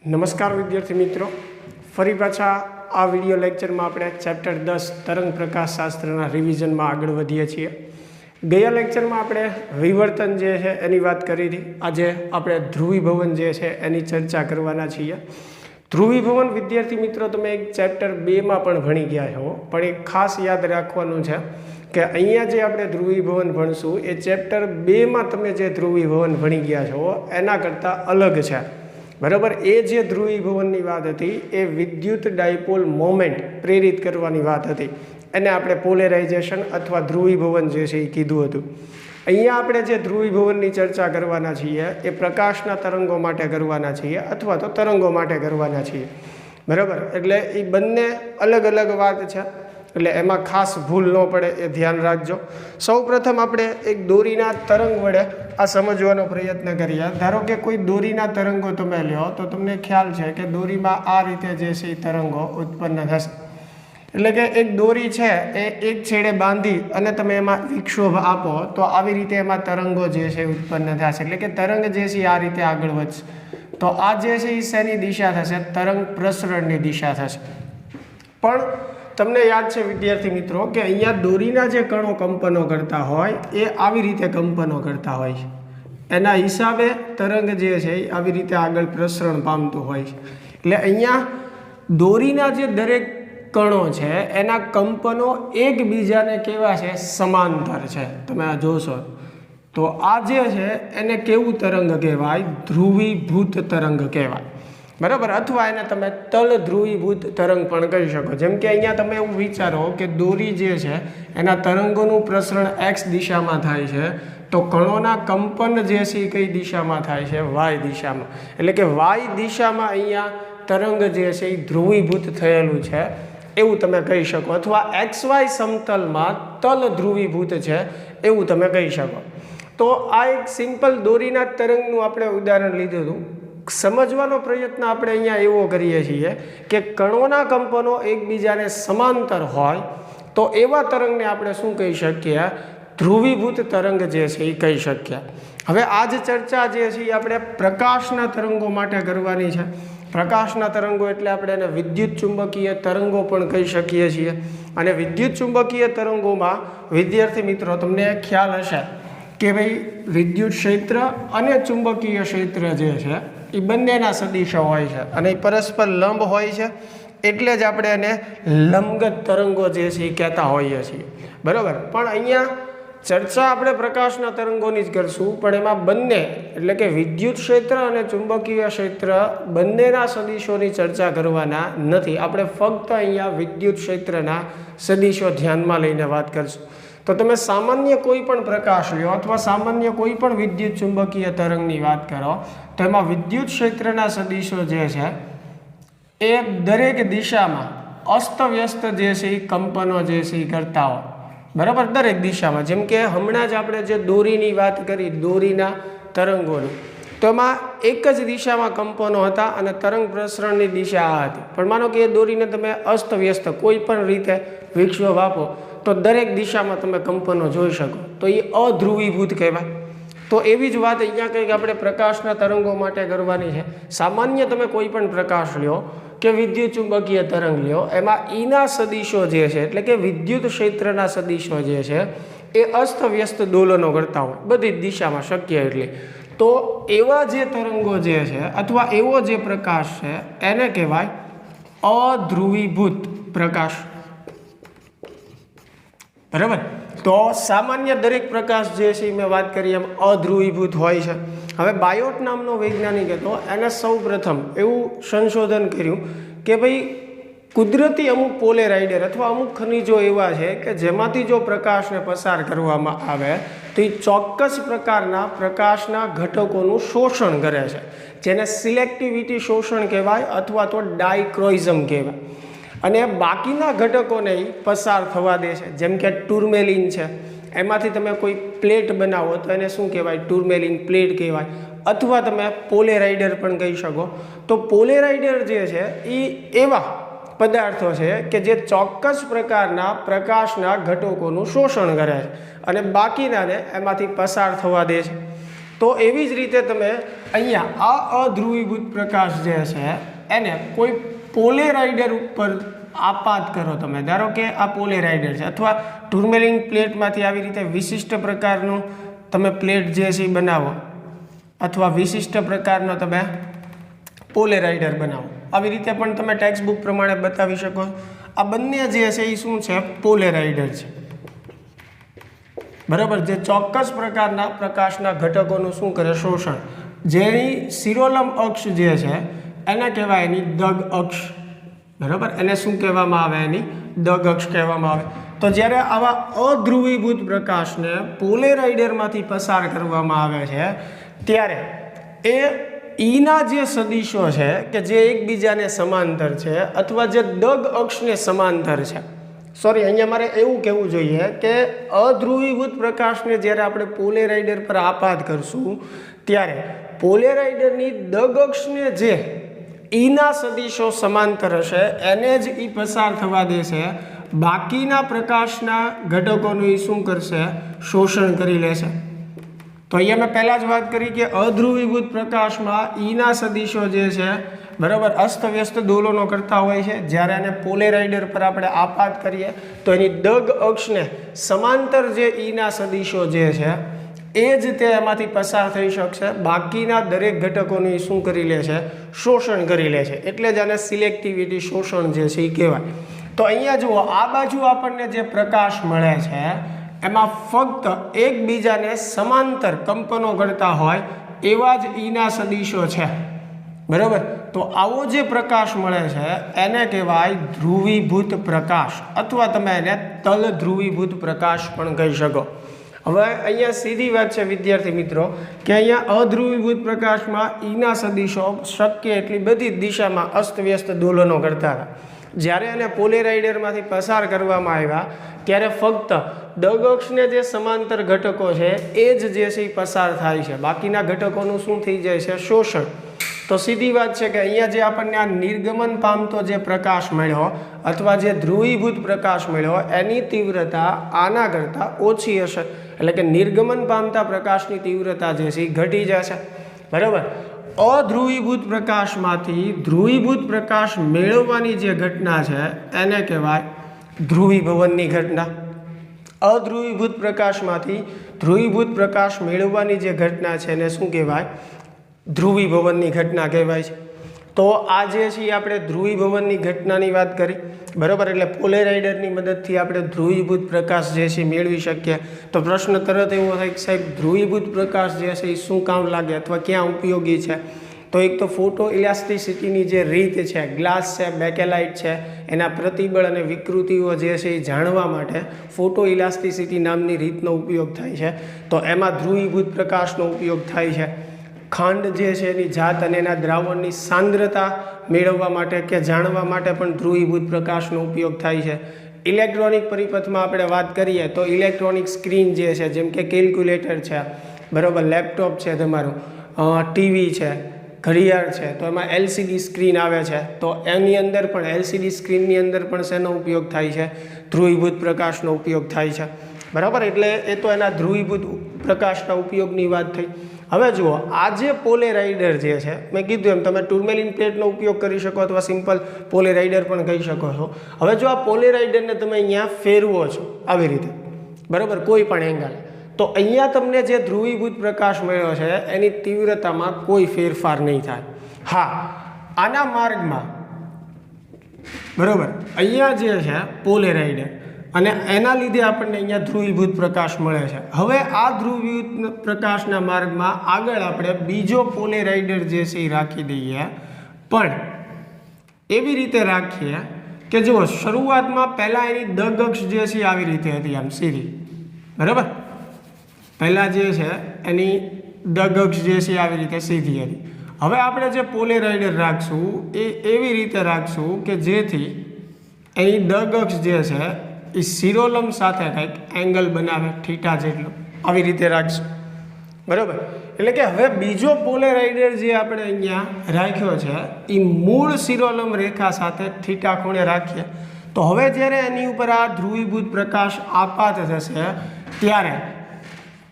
નમસ્કાર વિદ્યાર્થી મિત્રો, ફરી પાછા આ વિડીયો લેક્ચરમાં આપણે ચેપ્ટર 10 તરંગ પ્રકાશ શાસ્ત્રના રિવિઝનમાં આગળ વધીએ છીએ. ગયા લેક્ચરમાં આપણે વિવર્તન જે છે એની વાત કરી હતી. આજે આપણે ધ્રુવીભવન જે છે એની ચર્ચા કરવાના છીએ. ધ્રુવીભવન વિદ્યાર્થી મિત્રો તમે એક ચેપ્ટર 2માં પણ ભણી ગયા છો, પણ એક ખાસ યાદ રાખવાનું છે કે અહીંયા જે આપણે ધ્રુવીભવન ભણશું એ ચેપ્ટર 2માં તમે જે ધ્રુવીભવન ભણી ગયા છો એના કરતાં અલગ છે. બરાબર, એ જે ધ્રુવીભવનની વાત હતી એ વિદ્યુત ડાયપોલ મોમેન્ટ પ્રેરિત કરવાની વાત હતી. એને આપણે પોલેરાઇઝેશન અથવા ધ્રુવીભવન જે છે એ કીધું હતું. અહીંયા આપણે જે ધ્રુવીભવનની ચર્ચા કરવાના છીએ એ પ્રકાશના તરંગો માટે કરવાના છીએ અથવા તો તરંગો માટે કરવાના છીએ. બરાબર, એટલે એ બંને અલગ અલગ વાત છે, એટલે એમાં ખાસ ભૂલ ન પડે એ ધ્યાન રાખજો. સૌ પ્રથમ આપણે એક દોરીના તરંગ વડે આ સમજવાનો પ્રયત્ન કરીએ. ધારો કે કોઈ દોરીના તરંગો તમે લ્યો તો તમને ખ્યાલ છે કે દોરીમાં આ રીતે જે છે એ તરંગો ઉત્પન્ન થશે. એટલે કે એક દોરી છે એ એક છેડે બાંધી અને તમે એમાં વિક્ષોભ આપો તો આવી રીતે એમાં તરંગો જે છે ઉત્પન્ન થશે. એટલે કે તરંગ જે છે આ રીતે આગળ વધશે. તો આ જે છે એ શેની દિશા થશે? તરંગ પ્રસરણની દિશા થશે. પણ તમને યાદ છે વિદ્યાર્થી મિત્રો કે અહીંયા દોરીના જે કણો કંપનો કરતા હોય એ આવી રીતે કંપનો કરતા હોય છે. એના હિસાબે તરંગ જે છે એ આવી રીતે આગળ પ્રસરણ પામતું હોય છે. એટલે અહીંયા દોરીના જે દરેક કણો છે એના કંપનો એકબીજાને કેવા છે? સમાંતર છે. તમે આ જોશો તો આ જે છે એને કેવું તરંગ કહેવાય? ધ્રુવીભૂત તરંગ કહેવાય. બરાબર, અથવા એને તમે તલ ધ્રુવીભૂત તરંગ પણ કહી શકો. જેમ કે અહીંયા તમે એવું વિચારો કે દોરી જે છે એના તરંગોનું પ્રસરણ x દિશામાં થાય છે, તો કણોના કંપન જે છે એ કઈ દિશામાં થાય છે? y દિશામાં. એટલે કે y દિશામાં અહીંયા તરંગ જે છે એ ધ્રુવીભૂત થયેલું છે એવું તમે કહી શકો, અથવા xy સમતલમાં તલ ધ્રુવીભૂત છે એવું તમે કહી શકો. તો આ એક સિમ્પલ દોરીના તરંગનું આપણે ઉદાહરણ લીધું હતું. સમજવાનો પ્રયત્ન આપણે અહીંયા એવો કરીએ છીએ કે કણોના કંપનો એકબીજાને સમાંતર હોય તો એવા તરંગને આપણે શું કહી શકીએ? ધ્રુવીભૂત તરંગ જે છે એ કહી શકીએ. હવે આ જ ચર્ચા જે છે એ આપણે પ્રકાશના તરંગો માટે કરવાની છે. પ્રકાશના તરંગો એટલે આપણે એને વિદ્યુત ચુંબકીય તરંગો પણ કહી શકીએ છીએ. અને વિદ્યુત ચુંબકીય તરંગોમાં વિદ્યાર્થી મિત્રો તમને ખ્યાલ હશે કે ભાઈ વિદ્યુત ક્ષેત્ર અને ચુંબકીય ક્ષેત્ર જે છે એ બંનેના સદિશો હોય છે અને એ પરસ્પર લંબ હોય છે, એટલે જ આપણે એને લંબગત તરંગો જે છે એ કહેતા હોઈએ છીએ. બરાબર, પણ અહીંયા ચર્ચા આપણે પ્રકાશના તરંગોની જ કરશું, પણ એમાં બંને એટલે કે વિદ્યુત ક્ષેત્ર અને ચુંબકીય ક્ષેત્ર બંનેના સદિશોની ચર્ચા કરવાના નથી. આપણે ફક્ત અહીંયા વિદ્યુત ક્ષેત્રના સદિશો ધ્યાનમાં લઈને વાત કરશું. તો તમે સામાન્ય કોઈ પણ પ્રકાશ લ્યો અથવા સામાન્ય કોઈ પણ વિદ્યુત ચુંબકીય તરંગની વાત કરો તો એમાં વિદ્યુત ક્ષેત્રના સદિશો જે છે એ દરેક દિશામાં અસ્તવ્યસ્ત જે છે એ કંપનો જે છે એ કરતા હોય. બરાબર, દરેક દિશામાં. જેમ કે હમણાં જ આપણે જે દોરીની વાત કરી, દોરીના તરંગોની, તો એમાં એક જ દિશામાં કંપનો હતા અને તરંગ પ્રસરણની દિશા આ હતી. પણ માનો કે એ દોરીને તમે અસ્તવ્યસ્ત કોઈ પણ રીતે વિક્ષોભ આપો તો દરેક દિશામાં તમે કંપનો જોઈ શકો, તો એ અધ્રુવીભૂત કહેવાય. તો એવી જ વાત અહીંયા કંઈક આપણે પ્રકાશના તરંગો માટે કરવાની છે. સામાન્ય તમે કોઈ પણ પ્રકાશ લ્યો કે વિદ્યુત ચુંબકીય તરંગ લ્યો, એમાં ઈના સદિશો જે છે એટલે કે વિદ્યુત ક્ષેત્રના સદિશો જે છે એ અસ્તવ્યસ્ત દોલનો કરતા હોય બધી જ દિશામાં શક્ય એટલી. તો એવા જે તરંગો જે છે અથવા એવો જે પ્રકાશ છે એને કહેવાય અધ્રુવીભૂત પ્રકાશ. બરાબર, તો સામાન્ય દરેક પ્રકાશ જે છે મેં વાત કરી એમ અધ્રુવીભૂત હોય છે. હવે બાયોટ નામનો વૈજ્ઞાનિક હતો, એને સૌ પ્રથમ એવું સંશોધન કર્યું કે ભાઈ કુદરતી અમુક પોલેરાઇડર અથવા અમુક ખનિજો એવા છે કે જેમાંથી જો પ્રકાશને પસાર કરવામાં આવે તો એ ચોક્કસ પ્રકારના પ્રકાશના ઘટકોનું શોષણ કરે છે, જેને સિલેક્ટિવિટી શોષણ કહેવાય અથવા તો ડાયક્રોઇઝમ કહેવાય. અને બાકીના ઘટકોને પસાર થવા દે છે. જેમ કે ટુર્મેલિન છે, એમાંથી તમે કોઈ પ્લેટ બનાવો તો એને શું કહેવાય? ટુર્મેલિન પ્લેટ કહેવાય. અથવા તમે પોલેરાઇડર પણ કહી શકો. તો પોલેરાઇડર જે છે એ એવા પદાર્થો છે કે જે ચોક્કસ પ્રકારના પ્રકાશના ઘટકોનું શોષણ કરે છે અને બાકીનાને એમાંથી પસાર થવા દે છે. તો એવી જ રીતે તમે અહીંયા આ અધ્રુવીભૂત પ્રકાશ જે છે એને કોઈ પોલેરાઇડર ઉપર આપાત કરો તમે. ધારો કે આ પોલેરાઇડર છે અથવા ટુર્મેલિન પ્લેટમાંથી આવી રીતે વિશિષ્ટ પ્રકારનું તમે પ્લેટ જે છે એ બનાવો અથવા વિશિષ્ટ પ્રકારનો તમે પોલેરાઇડર બનાવો. આવી રીતે પણ તમે ટેક્સ્ટ બુક પ્રમાણે બતાવી શકો. આ બંને જે છે એ શું છે? પોલેરાઇડર છે. બરાબર, જે ચોક્કસ પ્રકારના પ્રકાશના ઘટકોનું શું કરે? શોષણ. જેની શિરોલંબ અક્ષ જે છે એને કહેવાય એની દગ અક્ષ. બરાબર, એને શું કહેવામાં આવે? એની દગ અક્ષ કહેવામાં આવે. તો જ્યારે આવા અધ્રુવીભૂત પ્રકાશને પોલેરાઇડરમાંથી પસાર કરવામાં આવે છે ત્યારે એ ઈના જે સદિશો છે કે જે એકબીજાને સમાંતર છે અથવા જે દગ અક્ષને સમાંતર છે, સોરી અહીંયા મારે એવું કહેવું જોઈએ કે અધ્રુવીભૂત પ્રકાશને જ્યારે આપણે પોલેરાઇડર પર આપાત કરશું ત્યારે પોલેરાઇડરની દગ અક્ષને જે ઈના સદિશો સમાંતર હશે એને જ એ પસાર થવા દેશે. બાકીના પ્રકાશના ઘટકોનું એ શું કરશે? શોષણ કરી લેશે. તો અહીંયા મેં પહેલાં જ વાત કરી કે અધ્રુવીભૂત પ્રકાશમાં ઈના સદિશો જે છે બરાબર અસ્તવ્યસ્ત દોલનો કરતા હોય છે. જ્યારે એને પોલેરાઇડર પર આપણે આપાત કરીએ તો એની દગ અક્ષને સમાંતર જે ઈના સદિશો જે છે એ જ તે એમાંથી પસાર થઈ શકશે. બાકીના દરેક ઘટકોનું શું કરી લે છે? શોષણ કરી લે છે. એટલે જ આને સિલેક્ટિવિટી શોષણ જે છે એ કહેવાય. તો અહીંયા જુઓ, આ બાજુ આપણને જે પ્રકાશ મળે છે એમાં ફક્ત એકબીજાને સમાંતર કંપનો કરતા હોય એવા જ ઈના સદિશો છે. બરાબર, તો આવો જે પ્રકાશ મળે છે એને કહેવાય ધ્રુવીભૂત પ્રકાશ અથવા તમે એને તલ ધ્રુવીભૂત પ્રકાશ પણ કહી શકો. હવે અહીંયા સીધી વાત છે વિદ્યાર્થી મિત્રો કે અહીંયા અધ્રુવીભૂત પ્રકાશમાં ઈના સદિશો શક્ય એટલી બધી દિશામાં અસ્તવ્યસ્ત દોલનો કરતા હતા. જ્યારે એને પોલેરાઇડરમાંથી પસાર કરવામાં આવ્યા ત્યારે ફક્ત દગ અક્ષને જે સમાંતર ઘટકો છે એ જ જે છે એ પસાર થાય છે. બાકીના ઘટકોનું શું થઈ જાય છે? શોષણ. તો સીધી વાત છે કે અહીંયા જે આપણને આ નિર્ગમન પામતો જે પ્રકાશ મળ્યો અથવા જે ધ્રુવીભૂત પ્રકાશ મળ્યો એની તીવ્રતા આના કરતાં ઓછી હશે. એટલે કે નિર્ગમન પામતા પ્રકાશની તીવ્રતા જે છે એ ઘટી જશે. બરાબર, અધ્રુવીભૂત પ્રકાશમાંથી ધ્રુવીભૂત પ્રકાશ મેળવવાની જે ઘટના છે એને કહેવાય ધ્રુવીભવનની ઘટના. અધ્રુવીભૂત પ્રકાશમાંથી ધ્રુવીભૂત પ્રકાશ મેળવવાની જે ઘટના છે એને શું કહેવાય? ધ્રુવીભવનની ઘટના કહેવાય છે. તો આ જે છે આપણે ધ્રુવીભવનની ઘટનાની વાત કરી. બરાબર, એટલે પોલેરાઇડરની મદદથી આપણે ધ્રુવીભૂત પ્રકાશ જે છે મેળવી શકીએ. તો પ્રશ્ન તરત એવો થાય કે સાહેબ ધ્રુવીભૂત પ્રકાશ જે છે એ શું કામ લાગે અથવા ક્યાં ઉપયોગી છે? તો એક તો ફોટો ઇલાસ્ટિસિટીની જે રીત છે, ગ્લાસ છે, બેકેલાઇટ છે, એના પ્રતિબળ અને વિકૃતિઓ જે છે એ જાણવા માટે ફોટો ઇલાસ્ટિસિટી નામની રીતનો ઉપયોગ થાય છે. તો એમાં ધ્રુવીભૂત પ્રકાશનો ઉપયોગ થાય છે. ખાંડ જે છે એની જાત અને એના દ્રાવણની સાંદ્રતા મેળવવા માટે કે જાણવા માટે પણ ધ્રુવીભૂત પ્રકાશનો ઉપયોગ થાય છે. ઇલેક્ટ્રોનિક પરિપથમાં આપણે વાત કરીએ તો ઇલેક્ટ્રોનિક સ્ક્રીન જે છે જેમ કે કેલ્ક્યુલેટર છે, બરાબર, લેપટોપ છે, તમારું ટીવી છે, ઘડિયાળ છે, તો એમાં LCD સ્ક્રીન આવે છે. તો એની અંદર પણ LCD સ્ક્રીનની અંદર પણ શેનો ઉપયોગ થાય છે? ધ્રુવીભૂત પ્રકાશનો ઉપયોગ થાય છે. બરાબર, એટલે એ તો એના ધ્રુવીભૂત પ્રકાશના ઉપયોગની વાત થઈ. હવે જુઓ, આ જે પોલેરાઇડર જે છે મેં કીધું એમ તમે ટુર્મેલિન પ્લેટનો ઉપયોગ કરી શકો અથવા સિમ્પલ પોલેરાઇડર પણ કહી શકો છો. હવે જો આ પોલેરાઇડરને તમે અહીંયા ફેરવો છો આવી રીતે, બરાબર, કોઈ પણ એંગલ, તો અહીંયા તમને જે ધ્રુવીભૂત પ્રકાશ મળ્યો છે એની તીવ્રતામાં કોઈ ફેરફાર નહીં થાય. હા, આના માર્ગમાં બરાબર અહીંયા જે છે પોલેરાઇડર અને એના લીધે આપણને અહીંયા ધ્રુવીભૂત પ્રકાશ મળે છે. હવે આ ધ્રુવીભૂત પ્રકાશના માર્ગમાં આગળ આપણે બીજો પોલેરાઇડર જે છે એ રાખી દઈએ, પણ એવી રીતે રાખીએ કે જુઓ શરૂઆતમાં પહેલાં એની દગ અક્ષ જે છે આવી રીતે હતી, આમ સીધી. બરાબર, પહેલાં જે છે એની દગ અક્ષ જે છે આવી રીતે સીધી હતી. હવે આપણે જે પોલેરાઇડર રાખશું એ એવી રીતે રાખશું કે જેથી એની દગ અક્ષ જે છે એ શિરોલંબ સાથે કંઈક એંગલ બનાવે થીટા જેટલો, આવી રીતે રાખશું. બરાબર, એટલે કે હવે બીજો પોલેરાઇડર જે આપણે અહીંયા રાખ્યો છે એ મૂળ શિરોલંબ રેખા સાથે થીટા ખૂણે રાખીએ તો હવે જ્યારે એની ઉપર આ ધ્રુવીભૂત પ્રકાશ આપાત થશે ત્યારે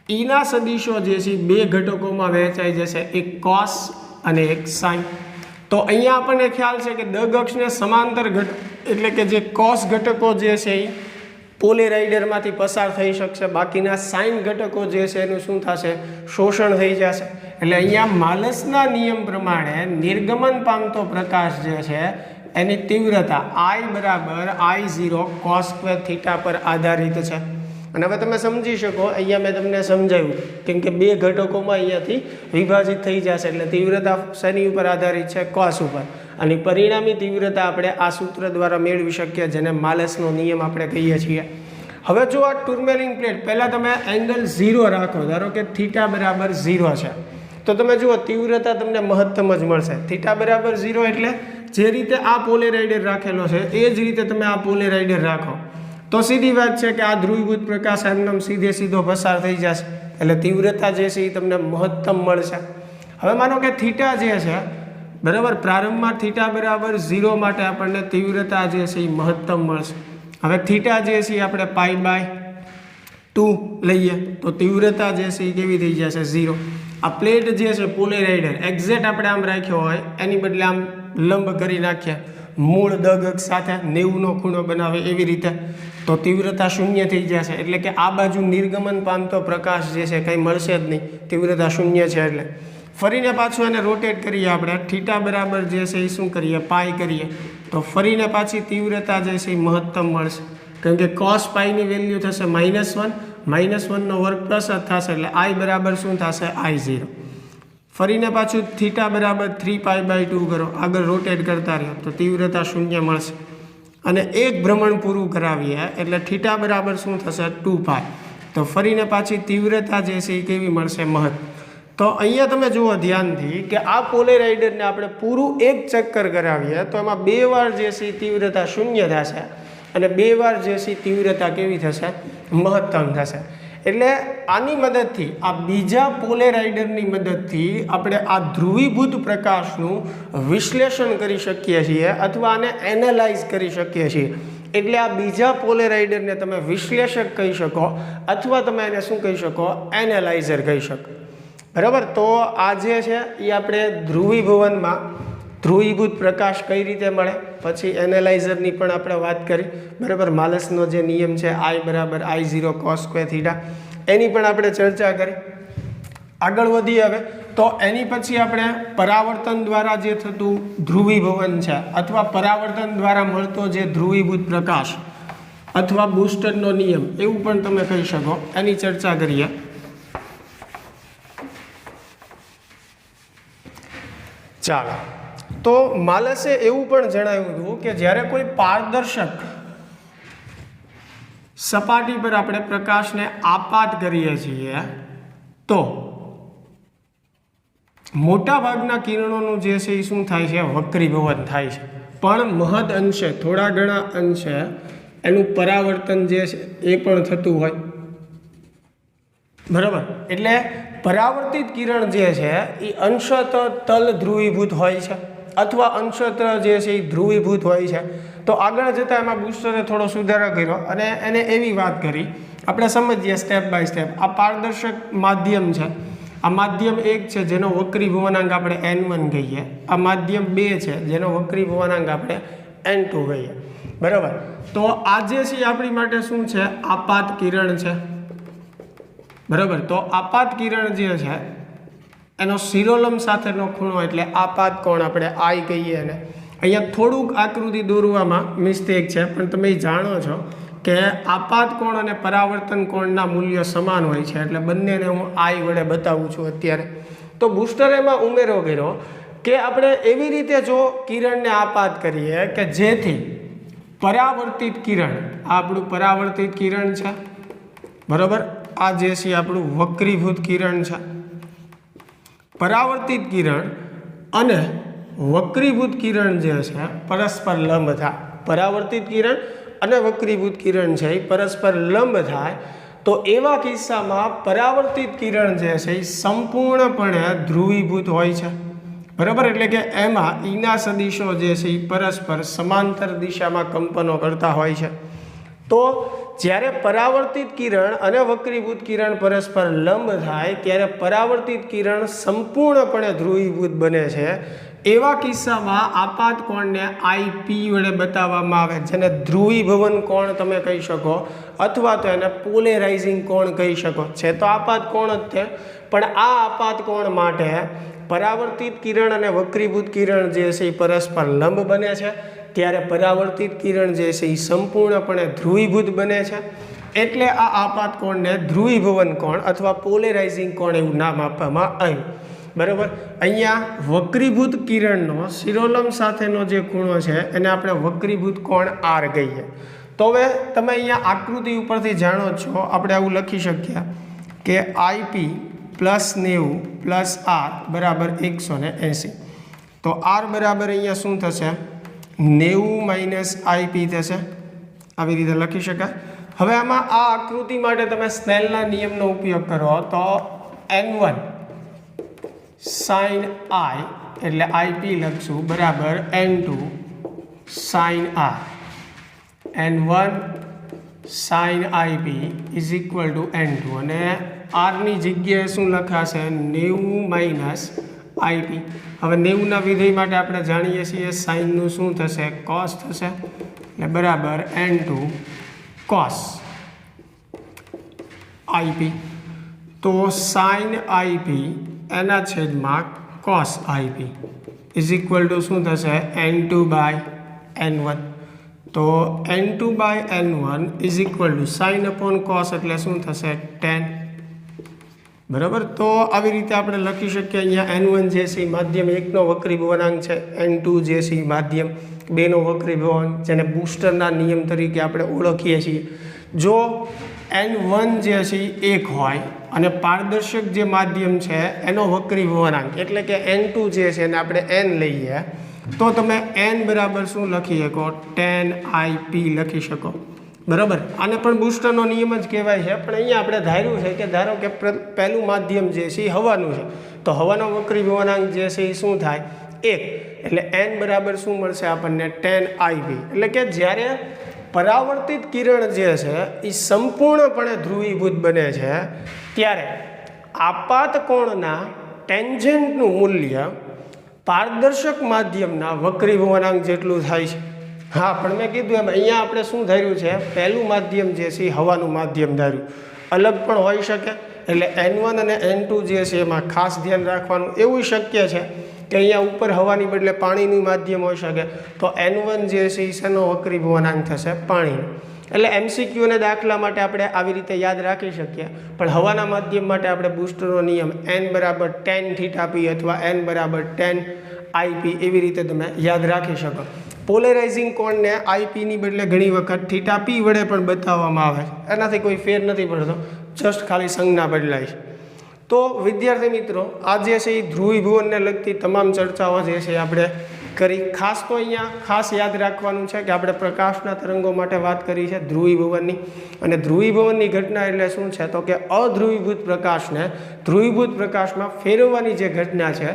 ઈના સદીશો જે છે બે ઘટકોમાં વહેંચાઈ જશે, એક કોસ અને એક સાઇન. તો અહીંયા આપણને ખ્યાલ છે કે દગ અક્ષને સમાંતર એટલે કે જે કોસ ઘટકો જે છે એ પોલેરાઇડરમાંથી પસાર થઈ શકશે, બાકીના સાઇન ઘટકો જે છે એનું શું થશે, શોષણ થઈ જશે. એટલે અહીંયા માલસના નિયમ પ્રમાણે નિર્ગમન પામતો પ્રકાશ જે છે એની તીવ્રતા I બરાબર I0 cos સ્ક્વેર થીટા પર આધારિત છે. અને હવે તમે સમજી શકો, અહીંયા મેં તમને સમજાવ્યું કેમ કે બે ઘટકોમાં અહીંયાથી વિભાજિત થઈ જશે એટલે તીવ્રતા શેની ઉપર આધારિત છે, કોસ ઉપર. અને પરિણામી તીવ્રતા આપણે આ સૂત્ર દ્વારા મેળવી શકીએ, જેને માલસનો નિયમ આપણે કહીએ છીએ. હવે જો આ ટુર્મેલિંગ પ્લેટ પહેલાં તમે એંગલ 0 રાખો, ધારો કે થીટા બરાબર 0 છે, તો તમે જુઓ તીવ્રતા તમને મહત્તમ જ મળશે. થીટા બરાબર 0 એટલે જે રીતે આ પોલેરાઇડર રાખેલો છે એ જ રીતે તમે આ પોલેરાઇડર રાખો તો સીધી વાત છે કે આ ધ્રુવીભૂત પ્રકાશ એમનેમ સીધો પસાર થઈ જશે, એટલે તીવ્રતા જે છે એ તમને મહત્તમ મળશે. હવે માનો કે થીટા જે છે બરાબર, પ્રારંભમાં થીટા બરાબર 0 માટે આપણને તીવ્રતા જે છે એ મહત્તમ મળશે. હવે થીટા જે છે આપણે π/2 લઈએ તો તીવ્રતા જે છે એ કેવી થઈ જશે, 0. આ પ્લેટ જે છે પોલેરાઇડર એક્ઝેક્ટ આપણે આમ રાખ્યો હોય એની બદલે આમ લંબ કરી નાખીએ મૂળ દગ અક્ષ સાથે 90નો ખૂણો બનાવે એવી રીતે, તો તીવ્રતા 0 થઈ જશે. એટલે કે આ બાજુ નિર્ગમન પામતો પ્રકાશ જે છે કંઈ મળશે જ નહીં, તીવ્રતા 0 છે. એટલે ફરીને પાછું એને રોટેટ કરીએ આપણે, થીટા બરાબર જે છે એ શું કરીએ, પાઈ કરીએ, તો ફરીને પાછી તીવ્રતા જે છે એ મહત્તમ મળશે. કારણ કે cos પાઈની વેલ્યુ થશે -1, -1નો વર્ગ પ્લસ જ થશે, એટલે I બરાબર શું થશે, I0. ફરીને પાછું થીટા બરાબર 3π/2 કરો, આગળ રોટેટ કરતા રહ્યો તો તીવ્રતા 0 મળશે. અને એક ભ્રમણ પૂરું કરાવીએ એટલે થીટા બરાબર શું થશે, 2π. તો ફરીને પાછી તીવ્રતા જે છે એ કેવી મળશે, મહત્તમ. તો અહીંયા તમે જુઓ ધ્યાનથી કે આ પોલેરાઇડરને આપણે પૂરું એક ચક્કર કરાવીએ તો એમાં 2 વાર જે છે તીવ્રતા 0 થશે અને 2 વાર જે છે તીવ્રતા કેવી થશે, મહત્તમ થશે. એટલે આની મદદથી, આ બીજા પોલેરાઇડરની મદદથી આપણે આ ધ્રુવીભૂત પ્રકાશનું વિશ્લેષણ કરી શકીએ છીએ અથવા આને એનાલાઇઝ કરી શકીએ છીએ. એટલે આ બીજા પોલેરાઇડરને તમે વિશ્લેષક કહી શકો અથવા તમે એને શું કહી શકો, એનાલાઇઝર કહી શકો. બરાબર. તો આ જે છે એ આપણે ધ્રુવીભવનમાં ધ્રુવીભૂત પ્રકાશ કઈ રીતે મળે, પછી એનાલાઇઝરની પણ આપણે વાત કરી. બરાબર. માલસનો જે નિયમ છે I બરાબર I0 cos સ્ક્વેર થીટા, એની પણ આપણે ચર્ચા કરી. આગળ વધીએ હવે તો એની પછી આપણે પરાવર્તન દ્વારા જે થતું ધ્રુવીભવન છે અથવા પરાવર્તન દ્વારા મળતો જે ધ્રુવીભૂત પ્રકાશ અથવા બૂસ્ટરનો નિયમ એવું પણ તમે કહી શકો, એની ચર્ચા કરીએ. ચાલો, તો માલસે એવું પણ જણાવ્યું હતું કે જ્યારે કોઈ પારદર્શક સપાટી પર આપણે પ્રકાશને આપાત કરીએ છીએ તો મોટા ભાગના કિરણોનું જે છે એ શું થાય છે, વક્રીભવન થાય છે. પણ મહદ અંશે, થોડા ઘણા અંશે એનું પરાવર્તન જે છે એ પણ થતું હોય. બરાબર. એટલે પરાવર્તિત કિરણ જે છે એ અંશત તલ ધ્રુવીભૂત હોય છે અથવા અંશત જે છે એ ધ્રુવીભૂત હોય છે. તો આગળ જતાં એમાં બૂસ્ટરે થોડો સુધારો કર્યો અને એને એવી વાત કરી, આપણે સમજીએ સ્ટેપ બાય સ્ટેપ. આ પારદર્શક માધ્યમ છે, આ માધ્યમ 1 છે જેનો વક્રીભવનાંક આપણે N1 કહીએ, આ માધ્યમ 2 છે જેનો વક્રીભવનાંક આપણે N2 કહીએ. બરાબર. તો આ જે છે આપણી માટે શું છે, આપાત કિરણ છે. બરાબર. તો આપાત કિરણ જે છે એનો શિરોલંબ સાથેનો ખૂણો એટલે આપાત કોણ આપણે I કહીએ એને. અહીંયા થોડુંક આકૃતિ દોરવામાં મિસ્ટેક છે, પણ તમે જાણો છો કે આપાત કોણ અને પરાવર્તન કોણના મૂલ્યો સમાન હોય છે, એટલે બંનેને હું I વડે બતાવું છું અત્યારે. તો બૂસ્ટર એમાં ઉમેરો કર્યો કે આપણે એવી રીતે જો કિરણને આપાત કરીએ કે જેથી પરાવર્તિત કિરણ, આ આપણું પરાવર્તિત કિરણ છે. બરાબર. આ જે છે આપણું વક્રીભૂત કિરણ છે. પરાવર્તિત કિરણ અને વક્રીભૂત કિરણ જે છે પરસ્પર લંબ થાય. પરાવર્તિત કિરણ અને વક્રીભૂત કિરણ છે એ પરસ્પર લંબ થાય તો એવા કિસ્સામાં પરાવર્તિત કિરણ જે છે એ સંપૂર્ણપણે ધ્રુવીભૂત હોય છે. બરાબર. એટલે કે એમાં ઈના સદીશો જે છે એ પરસ્પર સમાંતર દિશામાં કંપનો કરતા હોય છે. તો જ્યારે પરાવર્તિત કિરણ અને વક્રીભૂત કિરણ પરસ્પર લંબ થાય ત્યારે પરાવર્તિત કિરણ સંપૂર્ણપણે ધ્રુવીભૂત બને છે. એવા કિસ્સામાં આપાત કોણને આઈપી વડે બતાવવામાં આવે, જેને ધ્રુવીભવન કોણ તમે કહી શકો અથવા તો એને પોલેરાઇઝિંગ કોણ કહી શકો. છે તો આપાત કોણ જ છે, પણ આ આપાત કોણ માટે પરાવર્તિત કિરણ અને વક્રીભૂત કિરણ જે છે એ પરસ્પર લંબ બને છે, ત્યારે પરાવર્તિત કિરણ જે છે એ સંપૂર્ણપણે ધ્રુવીભૂત બને છે. એટલે આ આપાત કોણને ધ્રુવીભવન કોણ અથવા પોલેરાઇઝિંગ કોણ એવું નામ આપવામાં આવ્યું. બરાબર. અહીંયા વક્રીભૂત કિરણનો શિરોલંબ સાથેનો જે ખૂણો છે એને આપણે વક્રીભૂત કોણ આર કહીએ. તો હવે તમે અહીંયા આકૃતિ ઉપરથી જાણો છો, આપણે આવું લખી શકીએ કે આઈપી +90 + આર બરાબર 180. તો આર બરાબર અહીંયા શું થશે? 90 - આઈપી થશે. આવી રીતે લખી શકાય. હવે આમાં આ આકૃતિ માટે તમે સ્નેલના નિયમનો ઉપયોગ કરો તો n1 sin i એટલે આઈપી લખશું બરાબર n2 sin r. n1 sin ip = n2 અને આરની જગ્યાએ શું લખાશે? 90 - ip. હવે 90ના વિધેય માટે આપણે જાણીએ છીએ સાઇનનું શું થશે? cos થશે. એટલે બરાબર n2 cos ip. તો sin ip એના છેદમાં cos ip = શું થશે? n2/n1. તો n2/n1 = sin/cos એટલે શું થશે? tan. બરાબર. તો આવી રીતે આપણે લખી શકીએ. અહીંયા n1 જે છે માધ્યમ 1નો વક્રીભવનાંક છે, n2 જે છે માધ્યમ 2નો વક્રીભવન, જેને બૂસ્ટરના નિયમ તરીકે આપણે ઓળખીએ છીએ. જો n1 જે છે 1 હોય અને પારદર્શક જે માધ્યમ છે એનો વક્રીભવનાંક એટલે કે n2 જે છે એને આપણે n લઈએ, તો તમે n બરાબર શું લખી શકો? tan ip લખી શકો. બરાબર. આને પણ બૂસ્ટરનો નિયમ જ કહેવાય છે, પણ અહીંયા આપણે ધાર્યું છે કે ધારો કે પહેલું માધ્યમ જે છે એ હવાનું છે, તો હવાનો વક્રીભવનાંક જે છે એ શું થાય? 1. એટલે n બરાબર શું મળશે આપણને? tan ip. એટલે કે જ્યારે પરાવર્તિત કિરણ જે છે એ સંપૂર્ણપણે ધ્રુવીભૂત બને છે ત્યારે આપાત કોણના ટેન્જેન્ટનું મૂલ્ય પારદર્શક માધ્યમના વક્રીભવનાંક જેટલું થાય છે. હા, પણ મેં કીધું એમ અહીંયા આપણે શું ધાર્યું છે? પહેલું માધ્યમ જે છે એ હવાનું માધ્યમ ધાર્યું. અલગ પણ હોઈ શકે. એટલે n1 અને n2 જે છે એમાં ખાસ ધ્યાન રાખવાનું. એવું શક્ય છે કે અહીંયા ઉપર હવાની બદલે પાણીનું માધ્યમ હોઈ શકે, તો n1 જે છે એ શેનો વક્રીભવનાંક થશે? પાણીનો. એટલે MCQ ને દાખલા માટે આપણે આવી રીતે યાદ રાખી શકીએ, પણ હવાના માધ્યમ માટે આપણે બૂસ્ટરનો નિયમ n બરાબર tan θp અથવા n બરાબર tan ip એવી રીતે તમે યાદ રાખી શકો. પોલેરાઇઝિંગ કોણને આઈપીની બદલે ઘણી વખત θp વડે પણ બતાવવામાં આવે છે. એનાથી કોઈ ફેર નથી પડતો, જસ્ટ ખાલી સંજ્ઞા બદલાય છે. તો વિદ્યાર્થી મિત્રો, આ જે છે એ ધ્રુવીભવનને લગતી તમામ ચર્ચાઓ જે છે આપણે કરી. ખાસ તો અહીંયા ખાસ યાદ રાખવાનું છે કે આપણે પ્રકાશના તરંગો માટે વાત કરી છે ધ્રુવીભવનની, અને ધ્રુવીભવનની ઘટના એટલે શું છે? તો કે અધ્રુવીભૂત પ્રકાશને ધ્રુવીભૂત પ્રકાશમાં ફેરવવાની જે ઘટના છે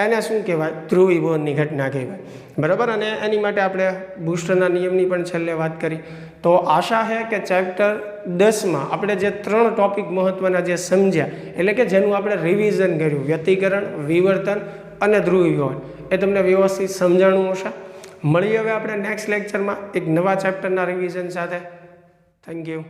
એને શું કહેવાય? ધ્રુવીભવનની ઘટના કહેવાય. બરાબર. અને એની માટે આપણે બૂસ્ટરના નિયમની પણ છેલ્લે વાત કરી. તો આશા છે કે ચેપ્ટર 10માં આપણે જે 3 ટોપિક મહત્ત્વના જે સમજ્યા, એટલે કે જેનું આપણે રિવિઝન કર્યું, વ્યતિકરણ, વિવર્તન અને ધ્રુવીભવન, એ તમને વ્યવસ્થિત સમજાણું હશે. મળીએ હવે આપણે નેક્સ્ટ લેક્ચરમાં એક નવા ચેપ્ટરના રિવિઝન સાથે. Thank you.